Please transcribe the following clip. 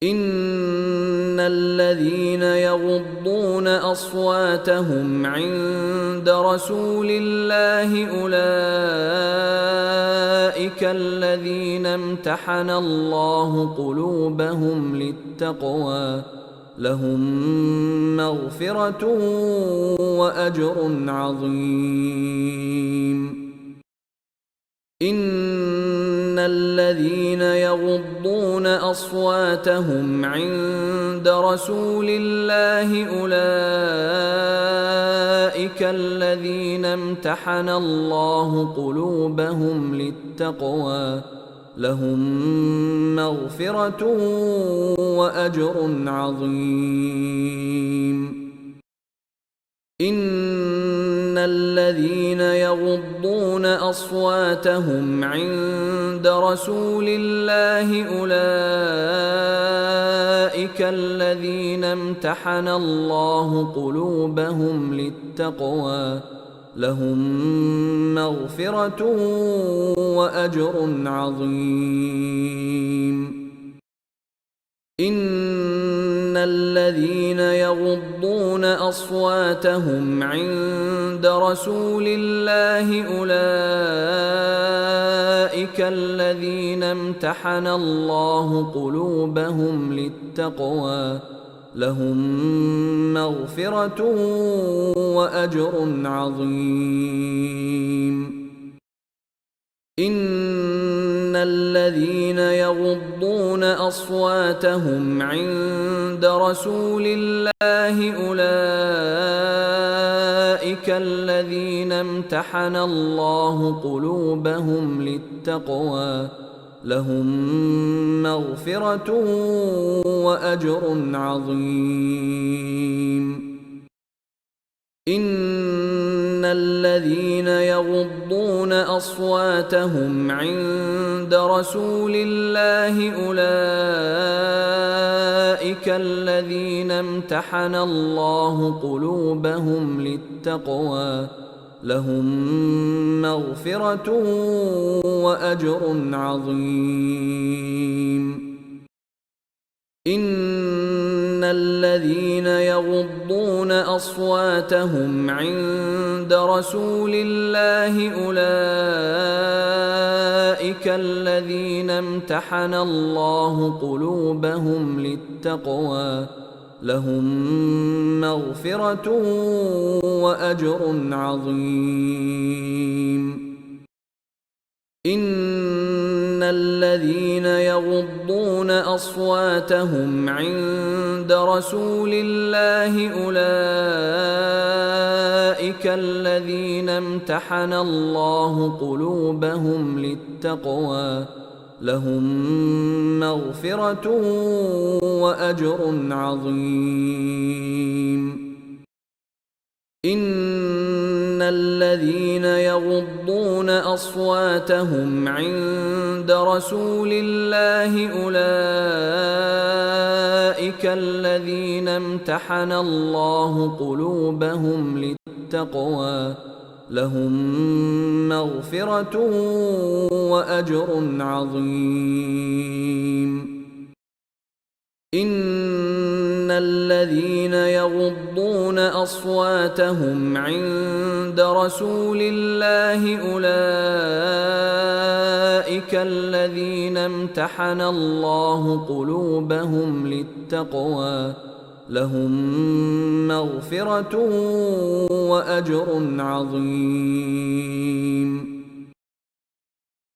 إن الذين يغضون أصواتهم عند رسول الله أولئك الذين امتحن الله قلوبهم للتقوى لهم مغفرة وأجر عظيم. إن الذين يغضون أصواتهم عند رسول الله أولئك الذين امتحن الله قلوبهم للتقوى لهم مغفرة وأجر عظيم. إن الذين يغضون أصواتهم عند رسول الله أولئك الذين امتحن الله قلوبهم للتقوى لهم مغفرة وأجر عظيم. إن الذين يغضون أصواتهم عند رسول الله أولئك الذين امتحن الله قلوبهم للتقوى لهم مغفرة وأجر عظيم. إن الذين يغضون أصواتهم عند رسول الله أولئك الذين امتحن الله قلوبهم للتقوى لهم مغفرة وأجر عظيم. إن الذين يغضون أصواتهم عند رسول الله أولئك الذين امتحن الله قلوبهم للتقوى لهم مغفرة وأجر عظيم. إن الذين يغضون أصواتهم عند رسول الله أولئك الذين امتحن الله قلوبهم للتقوى لهم مغفرة وأجر عظيم. إن الذين يغضون أصواتهم عند رسول الله أولئك الذين امتحن الله قلوبهم للتقوى لهم مغفرة وأجر عظيم. إن الذين يغضون أصواتهم عند رسول الله أولئك الذين امتحن الله قلوبهم للتقوى لهم مغفرة وأجر عظيم. إن الذين يغضون أصواتهم عند رسول الله أولئك الذين امتحن الله قلوبهم للتقوى لهم مغفرة وأجر عظيم.